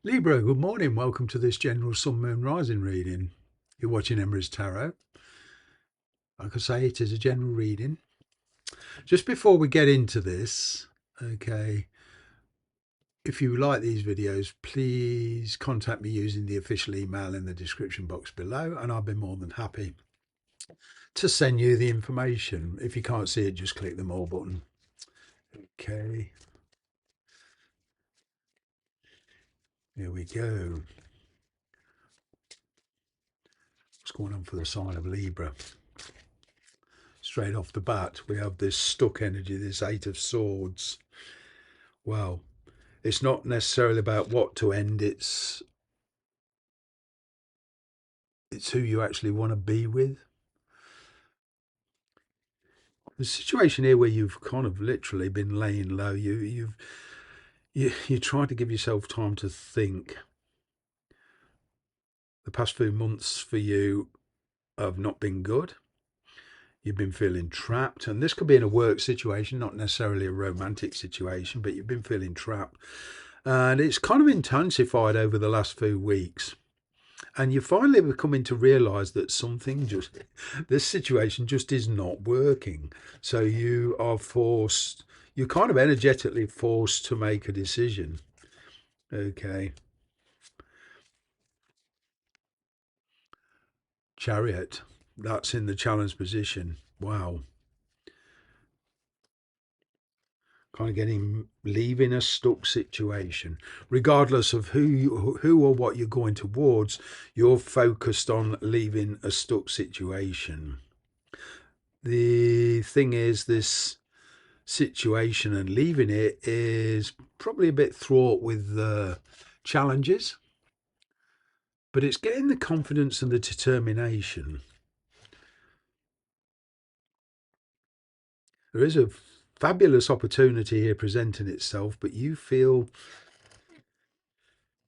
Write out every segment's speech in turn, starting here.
Libra, good morning. Welcome to this general sun, moon, rising reading. You're watching Emerald's Tarot. Like I say, it is a general reading. Just before we get into this, okay, if you like these videos, please contact me using the official email in the description box below, and I'll be more than happy to send you the information. If you can't see it, just click the more button. Okay, here we go. What's going on for the sign of Libra? Straight off the bat, we have this stuck energy, this Eight of Swords. Well, it's not necessarily about what to end, it's who you actually want to be with. The situation here where you've kind of literally been laying low, you try to give yourself time to think. The past few months for you have not been good. You've been feeling trapped, and this could be in a work situation, not necessarily a romantic situation, but you've been feeling trapped, and it's kind of intensified over the last few weeks. And you're finally becoming to realize that this situation just is not working. So you are forced, you're kind of energetically forced to make a decision. Okay. Chariot, that's in the challenge position. Wow. Kind of leaving a stuck situation. Regardless of who or what you're going towards, you're focused on leaving a stuck situation. The thing is, this situation and leaving it is probably a bit fraught with challenges, but it's getting the confidence and the determination. There is a fabulous opportunity here presenting itself, but you feel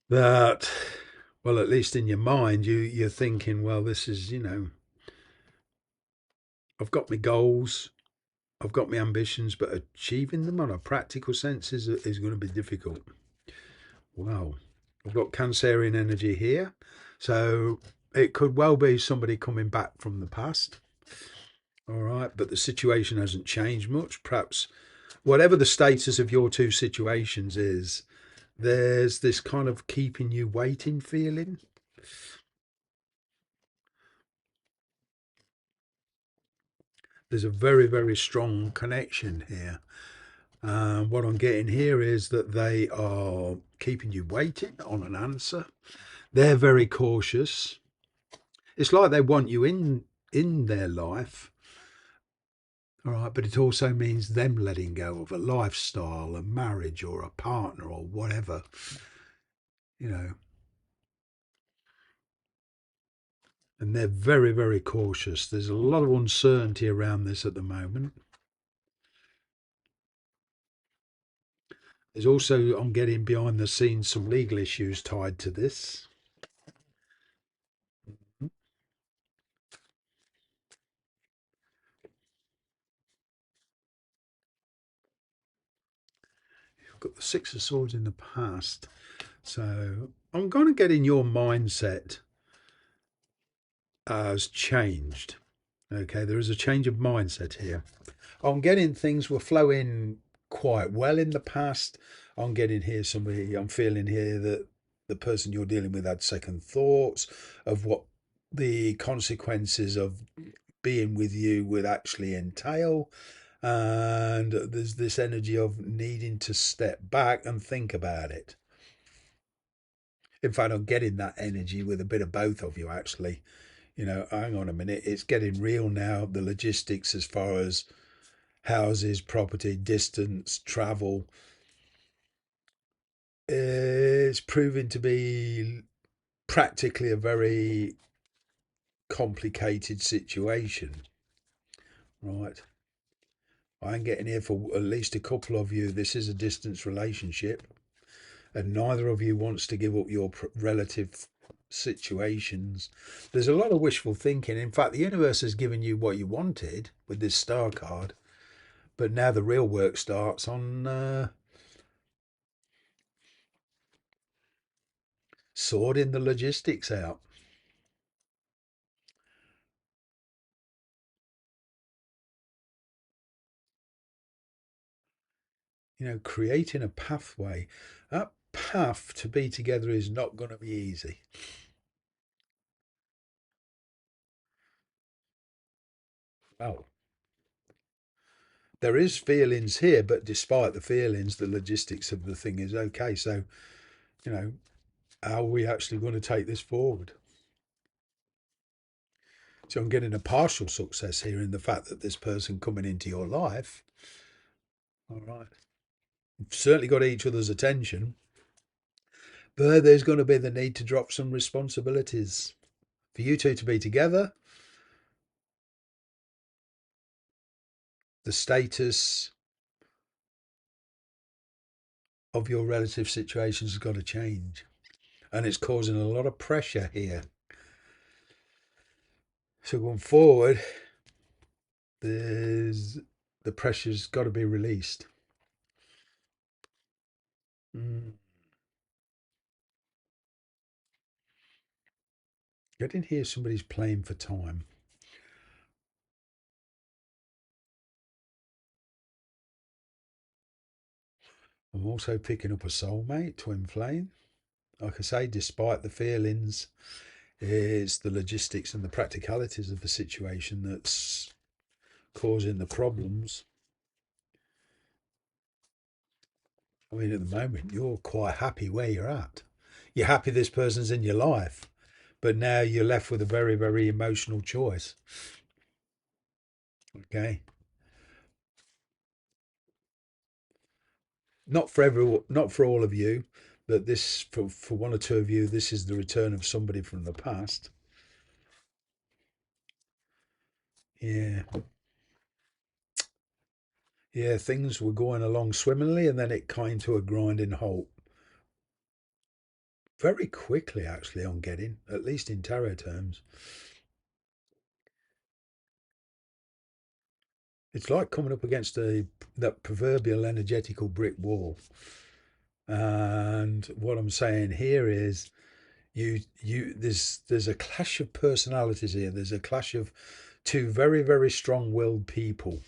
that, well, at least in your mind, you're thinking, well, this is, I've got my goals, I've got my ambitions, but achieving them on a practical sense is going to be difficult. Wow. I've got Cancerian energy here. So it could well be somebody coming back from the past. All right. But the situation hasn't changed much. Perhaps whatever the status of your two situations is, there's this kind of keeping you waiting feeling. There's a very, very strong connection here. What I'm getting here is that they are keeping you waiting on an answer. They're very cautious. It's like they want you in their life. All right, but it also means them letting go of a lifestyle, a marriage, or a partner, or whatever, you know. And they're very, very cautious. There's a lot of uncertainty around this at the moment. There's also, I'm getting behind the scenes, some legal issues tied to this. I've got the Six of Swords in the past. So I'm going to get in your mindset has changed. Okay, there is a change of mindset here. I'm getting things were flowing quite well in the past. I'm getting here somebody, I'm feeling here that the person you're dealing with had second thoughts of what the consequences of being with you would actually entail. And there's this energy of needing to step back and think about it. In fact, I'm getting that energy with a bit of both of you, actually. Hang on a minute, it's getting real now. The logistics as far as houses, property, distance, travel, it's proving to be practically a very complicated situation. Right. I'm getting here for at least a couple of you. This is a distance relationship, and neither of you wants to give up your relative situations. There's a lot of wishful thinking. In fact, the universe has given you what you wanted with this star card, but now the real work starts on sorting the logistics out. Creating a pathway. That path to be together is not going to be easy. Oh, there is feelings here, but despite the feelings, the logistics of the thing is okay. So, you know, how are we actually going to take this forward? So I'm getting a partial success here in the fact that this person coming into your life, all right, you've certainly got each other's attention, but there's going to be the need to drop some responsibilities for you two to be together. The status of your relative situations has got to change, and it's causing a lot of pressure here. So going forward, there's the pressure's got to be released. Mm. Get in here, somebody's playing for time. I'm also picking up a soulmate, twin flame. Like I say, despite the feelings, it's the logistics and the practicalities of the situation that's causing the problems. I mean, at the moment, you're quite happy where you're at. You're happy this person's in your life, but now you're left with a very, very emotional choice. Okay. Not for all of you, but this for one or two of you, this is the return of somebody from the past. Yeah, yeah, things were going along swimmingly, and then it came to a grinding halt very quickly. Actually, on getting at least in tarot terms, it's like coming up against a that proverbial energetical brick wall. And what I'm saying here is there's a clash of personalities here. There's a clash of two very, very strong-willed people,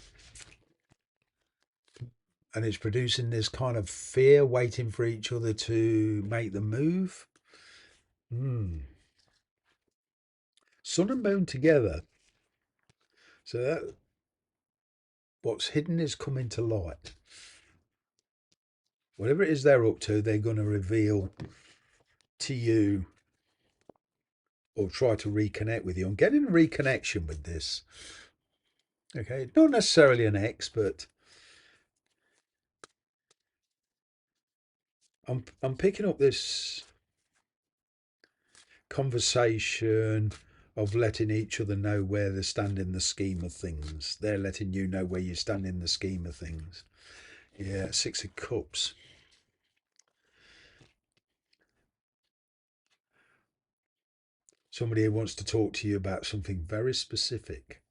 and it's producing this kind of fear, waiting for each other to make the move. Sun and moon together, so that what's hidden is coming to light. Whatever it is they're up to, they're going to reveal to you or try to reconnect with you. I'm getting a reconnection with this. Okay, not necessarily an ex, but I'm picking up this conversation of letting each other know where they stand in the scheme of things. They're letting you know where you stand in the scheme of things. Yeah, Six of Cups. Somebody who wants to talk to you about something very specific.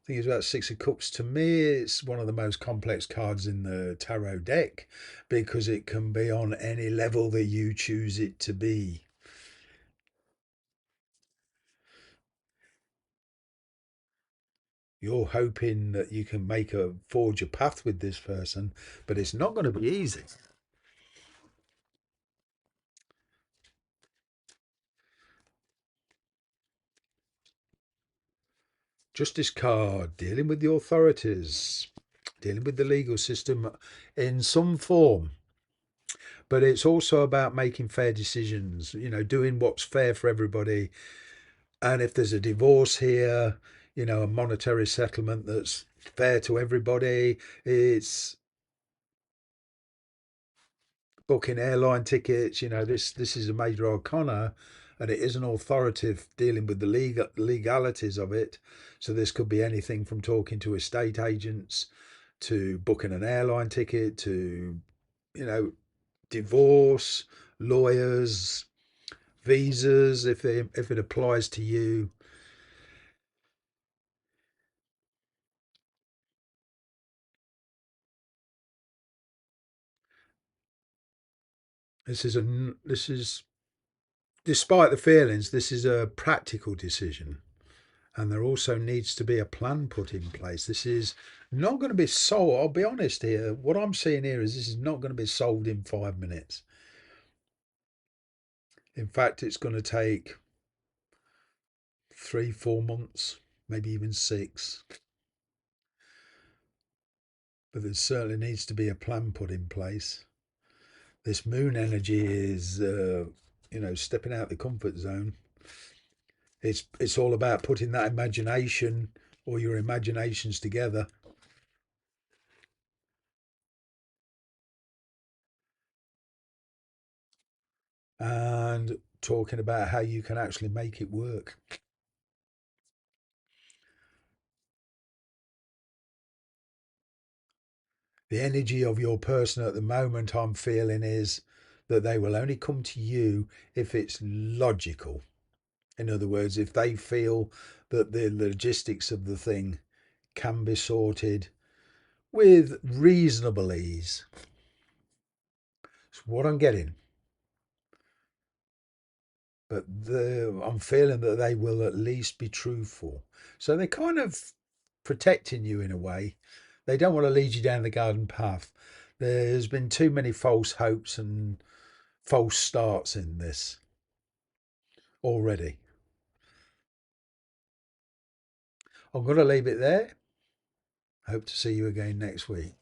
Thing is about Six of Cups, to me, it's one of the most complex cards in the tarot deck because it can be on any level that you choose it to be. You're hoping that you can forge a path with this person, but it's not going to be easy. Justice card, dealing with the authorities, dealing with the legal system in some form. But it's also about making fair decisions, doing what's fair for everybody. And if there's a divorce here, a monetary settlement that's fair to everybody. It's booking airline tickets. This is a major arcana, and it is an authoritative dealing with the legalities of it. So this could be anything from talking to estate agents to booking an airline ticket to, you know, divorce, lawyers, visas if it applies to you. this is despite the feelings, this is a practical decision, and there also needs to be a plan put in place. This is not going to be solved. I'll be honest here. What I'm seeing here is this is not going to be solved in 5 minutes. In fact, it's going to take 3, 4 months, maybe even 6. But there certainly needs to be a plan put in place. This moon energy is, stepping out the comfort zone. It's all about putting that imagination or your imaginations together and talking about how you can actually make it work. The energy of your person at the moment, I'm feeling, is that they will only come to you if it's logical. In other words, if they feel that the logistics of the thing can be sorted with reasonable ease. It's what I'm getting. But I'm feeling that they will at least be truthful. So they're kind of protecting you in a way. They don't want to lead you down the garden path. There's been too many false hopes and false starts in this already. I'm going to leave it there. Hope to see you again next week.